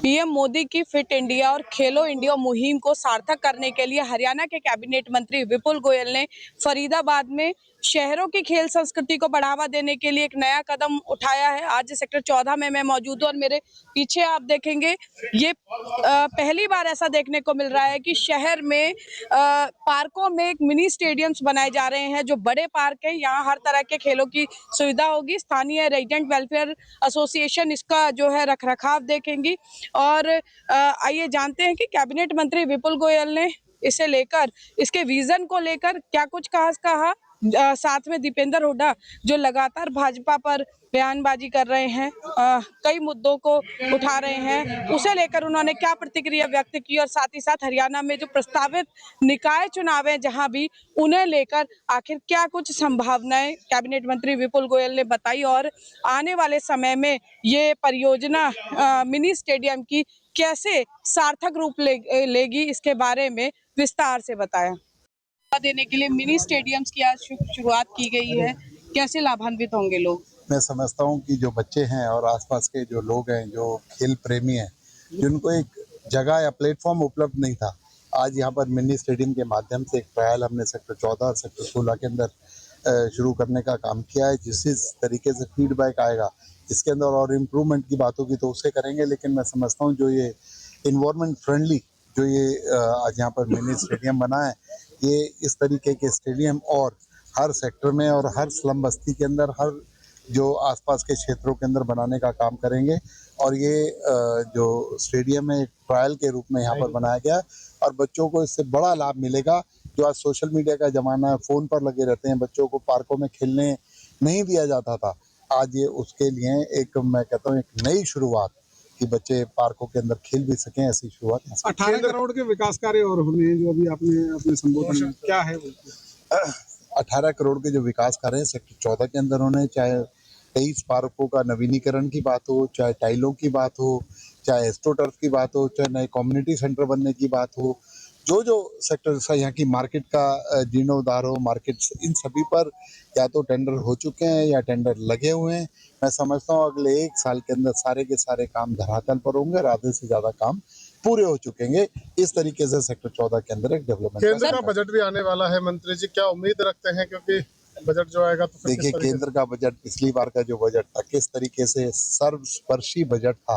PM Modi की fit India और खेलो India मुहिम को सार्थक करने के लिए हरियाणा के कैबिनेट मंत्री विपुल गोयल ने फरीदाबाद में शहरों की खेल संस्कृति को बढ़ावा देने के लिए एक नया कदम उठाया है। आज सेक्टर 14 में मैं मौजूद हूँ और मेरे पीछे आप देखेंगे ये पहली बार ऐसा देखने को मिल रहा है कि शहर में पार्कों में एक मिनी स्टेडियम्स बनाए जा रहे हैं। जो बड़े पार्क हैं यहाँ हर तरह के खेलों की सुविधा होगी। स्थानीय रेजिडेंट वेलफेयर एसोसिएशन इसका जो है रखरखाव देखेंगी। और आइए जानते हैं कि कैबिनेट मंत्री विपुल गोयल ने इसे लेकर, इसके विजन को लेकर क्या कुछ कहा। साथ में दीपेंद्र हुड्डा जो लगातार भाजपा पर बयानबाजी कर रहे हैं, कई मुद्दों को उठा रहे हैं, उसे लेकर उन्होंने क्या प्रतिक्रिया व्यक्त की। और साथ ही साथ हरियाणा में जो प्रस्तावित निकाय चुनाव है जहां भी, उन्हें लेकर आखिर क्या कुछ संभावनाएं कैबिनेट मंत्री विपुल गोयल ने बताई और आने वाले समय में ये परियोजना मिनी स्टेडियम की कैसे सार्थक रूप लेगी, इसके बारे में विस्तार से बताया। देने के लिए मिनी स्टेडियम्स की आज शुरुआत की गई है, कैसे लाभान्वित होंगे लोग? मैं समझता हूँ कि जो बच्चे हैं और आसपास के जो लोग हैं, जो खेल प्रेमी हैं, जिनको एक जगह या प्लेटफॉर्म उपलब्ध नहीं था, आज यहाँ पर मिनी स्टेडियम के माध्यम से एक ट्रायल हमने सेक्टर 14 और सेक्टर 16 के अंदर शुरू करने का काम किया है। जिस तरीके से फीडबैक आएगा इसके अंदर और इम्प्रूवमेंट की बात होगी तो उसे करेंगे। लेकिन मैं समझता हूँ जो ये इन्वायरमेंट फ्रेंडली जो ये आज यहाँ पर मिनी स्टेडियम बना है, ये इस तरीके के स्टेडियम और हर सेक्टर में और हर स्लम बस्ती के अंदर, हर जो आसपास के क्षेत्रों के अंदर बनाने का काम करेंगे। और ये जो स्टेडियम है एक ट्रायल के रूप में यहाँ पर बनाया गया और बच्चों को इससे बड़ा लाभ मिलेगा। जो आज सोशल मीडिया का ज़माना है, फ़ोन पर लगे रहते हैं, बच्चों को पार्कों में खेलने नहीं दिया जाता था, आज ये उसके लिए एक, मैं कहता हूँ, एक नई शुरुआत कि बच्चे पार्कों के अंदर खेल भी सकें, ऐसी शुरुआत। 18 करोड़ के विकास कार्य और होने हैं जो अभी आपने अपने संबोधन में क्या है वो? 18 करोड़ के जो विकास कार्य हैं सेक्टर 14 के अंदर होने, चाहे 23 पार्कों का नवीनीकरण की बात हो, चाहे टाइलों की बात हो, चाहे एस्ट्रोटर्फ की बात हो, चाहे नए कम्युनिटी सेंटर बनने की बात हो, जो सेक्टर यहाँ की मार्केट का जीर्णोद्धार हो, मार्केट्स, इन सभी पर या तो टेंडर हो चुके हैं या टेंडर लगे हुए हैं। मैं समझता हूँ अगले 1 साल के अंदर सारे के सारे काम धरातल पर होंगे और आधे से ज़्यादा काम पूरे हो चुकेंगे। इस तरीके से सेक्टर 14 के अंदर एक डेवलपमेंट। केंद्र का बजट भी आने वाला है मंत्री जी, क्या उम्मीद रखते हैं? क्योंकि बजट जो आएगा तो देखिए, केंद्र का बजट, पिछली बार का जो बजट था, किस तरीके से सर्वस्पर्शी बजट था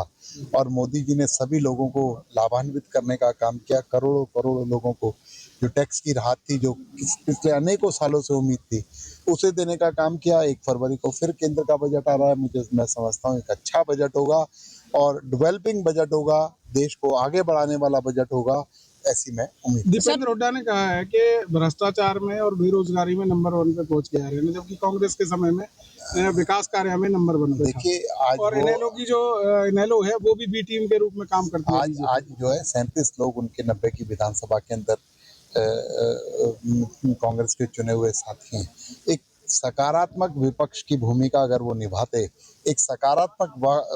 और मोदी जी ने सभी लोगों को लाभान्वित करने का काम किया। करोड़ों करोड़ों लोगों को जो टैक्स की राहत थी, जो पिछले अनेकों सालों से उम्मीद थी, उसे देने का काम किया। 1 फरवरी को फिर केंद्र का बजट आ रहा है। मैं समझता हूँ एक अच्छा बजट होगा और डेवलपिंग बजट होगा, देश को आगे बढ़ाने वाला बजट होगा, ऐसी मैं उम्मीद। दीपेंद्र हुड्डा ने कहा है कि भ्रष्टाचार में और बेरोजगारी में नंबर 1 पे पहुंच के आ रहे हैं, जबकि कांग्रेस के समय में विकास कार्य में नंबर 1 पे था। देखिए, आज और इनेलो की जो इनेलो है वो भी बी टीम के रूप में काम करती है। आज जो है 37 लोग उनके 90 की विधानसभा के अंदर कांग्रेस के चुने हुए साथी हैं। एक सकारात्मक विपक्ष की भूमिका अगर वो निभाते, एक सकारात्मक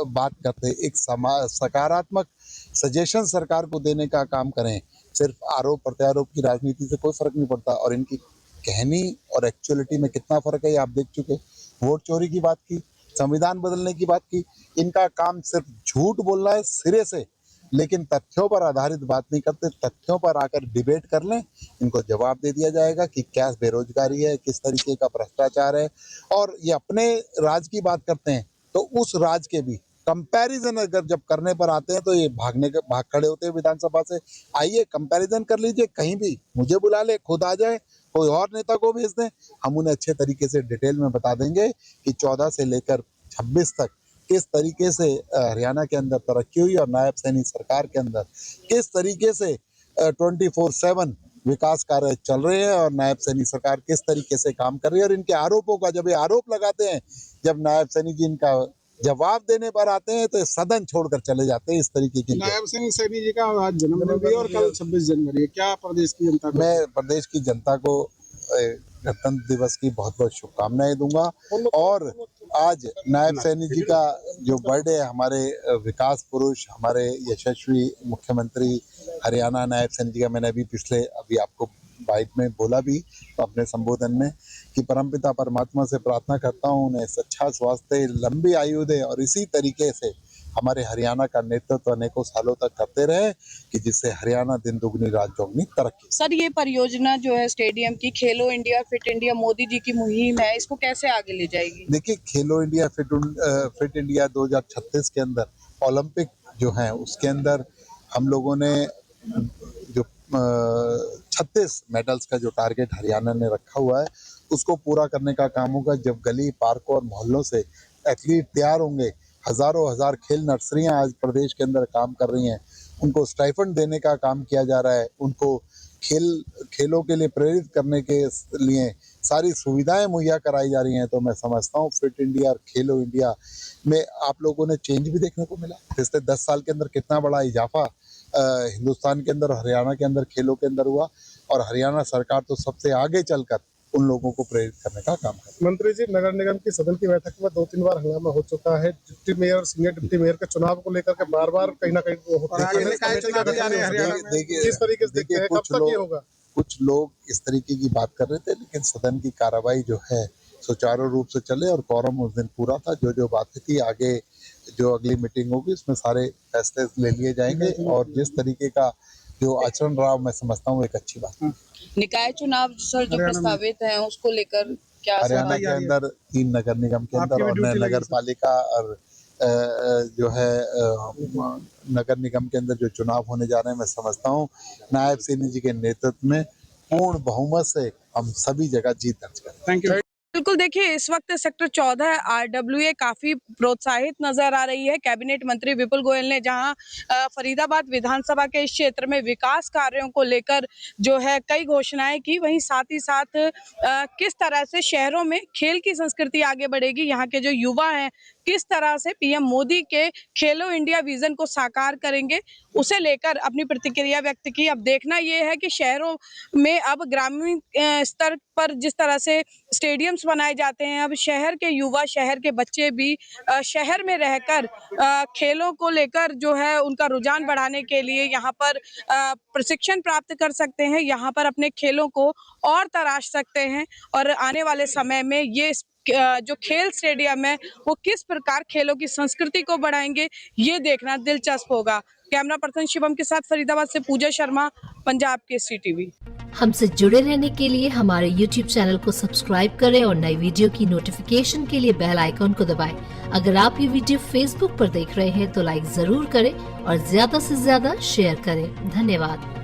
बात करते, एक सकारात्मक सजेशन सरकार को देने का काम करें, सिर्फ आरोप प्रत्यारोप की राजनीति से कोई फर्क नहीं पड़ता। और इनकी कहनी और एक्चुअलिटी में कितना फर्क है ये आप देख चुके। वोट चोरी की बात की, संविधान बदलने की बात की, इनका काम सिर्फ झूठ बोलना है सिरे से, लेकिन तथ्यों पर आधारित बात नहीं करते। तथ्यों पर आकर डिबेट कर लें, इनको जवाब दे दिया जाएगा कि क्या बेरोजगारी है, किस तरीके का भ्रष्टाचार है। और ये अपने राज की बात करते हैं तो उस राज के भी कंपैरिजन अगर जब करने पर आते हैं तो ये भाग खड़े होते हैं विधानसभा से। आइए कंपैरिजन कर लीजिए, कहीं भी मुझे बुला ले, खुद आ जाए, कोई और नेता को भेज दें, हम उन्हें अच्छे तरीके से डिटेल में बता देंगे कि 14 से लेकर 26 तक किस तरीके से हरियाणा के अंदर तरक्की हुई और नायब सैनी सरकार के अंदर किस तरीके से 24/7 विकास कार्य चल रहे हैं और नायब सैनी सरकार किस तरीके से काम कर रही है। और इनके आरोपों का जब ये आरोप लगाते हैं, जब नायब सैनी जी इनका जवाब देने पर आते हैं तो सदन छोड़कर चले जाते हैं। इस तरीके की नायब सैनी जी का आज जन्मदिन भी और कल 26 जनवरी है। क्या प्रदेश की जनता को? मैं प्रदेश की जनता को गणतंत्र दिवस की बहुत बहुत शुभकामनाएं दूंगा। और आज नायब सैनी जी का जो बर्थडे है, हमारे विकास पुरुष, हमारे यशस्वी मुख्यमंत्री हरियाणा नायब सैनी जी का, मैंने अभी आपको बाइट में बोला भी अपने संबोधन में कि परमपिता परमात्मा से प्रार्थना करता हूँ उन्हें अच्छा स्वास्थ्य, लंबी आयु दे और इसी तरीके से हमारे हरियाणा का नेतृत्व अनेकों सालों तक करते रहे कि जिससे हरियाणा दिन दुगनी रात चौगुनी तरक्की। सर, ये परियोजना जो है स्टेडियम की, खेलो India fit India Modi ji की मुहिम है, इसको कैसे आगे ले जाएगी? देखिए, खेलो इंडिया फिट इंडिया 2036 के अंदर ओलंपिक जो है उसके अंदर हम लोगों ने जो 36 मेडल्स का जो टारगेट हरियाणा ने रखा हुआ है उसको पूरा करने का काम होगा। जब गली पार्कों और मोहल्लों से एथलीट तैयार होंगे, हजारों हजार खेल नर्सरियां आज प्रदेश के अंदर काम कर रही हैं, उनको स्टाइफंड देने का काम किया जा रहा है, उनको खेलों के लिए प्रेरित करने के लिए सारी सुविधाएं मुहैया कराई जा रही हैं। तो मैं समझता हूँ फिट इंडिया और खेलो इंडिया में आप लोगों ने चेंज भी देखने को मिला। पिछले 10 साल के अंदर कितना बड़ा इजाफा हिंदुस्तान के अंदर, हरियाणा के अंदर खेलों के अंदर हुआ, और हरियाणा सरकार तो सबसे आगे चलकर उन लोगों को प्रेरित करने का काम है। मंत्री जी, नगर निगम की सदन की बैठक में 2-3 बार हंगामा हो चुका है। डिप्टी मेयर और सीनियर डिप्टी मेयर के चुनाव को लेकर के बार-बार कहीं ना कहीं होता है। देखिए, कुछ लोग इस तरीके की बात कर रहे थे, लेकिन सदन की कार्रवाई जो है सुचारू रूप से चले और कोरम उस दिन पूरा था। जो बातें थी, आगे जो अगली मीटिंग होगी उसमें सारे फैसले ले लिए जाएंगे, और जिस तरीके का जो आचरण रहा मैं समझता हूँ एक अच्छी बात है। निकाय चुनाव सर जो प्रस्तावित हैं उसको लेकर क्या हरियाणा के अंदर 3 नगर निगम के अंदर और नगर पालिका और जो है नगर निगम के अंदर जो चुनाव होने जा रहे हैं, मैं समझता हूँ नायब सिंह जी के नेतृत्व में पूर्ण बहुमत से हम सभी जगह जीत दर्ज करें। Thank you. बिल्कुल, देखिए इस वक्त सेक्टर 14 RWA काफी प्रोत्साहित नजर आ रही है। कैबिनेट मंत्री विपुल गोयल ने जहां फरीदाबाद विधानसभा के इस क्षेत्र में विकास कार्यों को लेकर जो है कई घोषणाएं की, वहीं साथ ही साथ किस तरह से शहरों में खेल की संस्कृति आगे बढ़ेगी, यहाँ के जो युवा हैं किस तरह से पीएम मोदी के खेलो इंडिया विजन को साकार करेंगे, उसे लेकर अपनी प्रतिक्रिया व्यक्त की। अब देखना यह है कि शहरों में अब ग्रामीण स्तर पर जिस तरह से स्टेडियम्स बनाए जाते हैं, अब शहर के युवा, शहर के बच्चे भी शहर में रहकर खेलों को लेकर जो है उनका रुझान बढ़ाने के लिए यहाँ पर प्रशिक्षण प्राप्त कर सकते हैं, यहाँ पर अपने खेलों को और तराश सकते हैं, और आने वाले समय में ये जो खेल स्टेडियम है वो किस प्रकार खेलों की संस्कृति को बढ़ाएंगे, ये देखना दिलचस्प होगा। कैमरा पर्सन शिवम के साथ फरीदाबाद से पूजा शर्मा, पंजाब केसरी टीवी। हमसे जुड़े रहने के लिए हमारे YouTube चैनल को सब्सक्राइब करें और नई वीडियो की नोटिफिकेशन के लिए बेल आइकॉन को दबाएं। अगर आप ये वीडियो Facebook पर देख रहे हैं तो लाइक जरूर करें और ज्यादा से ज्यादा शेयर करें। धन्यवाद।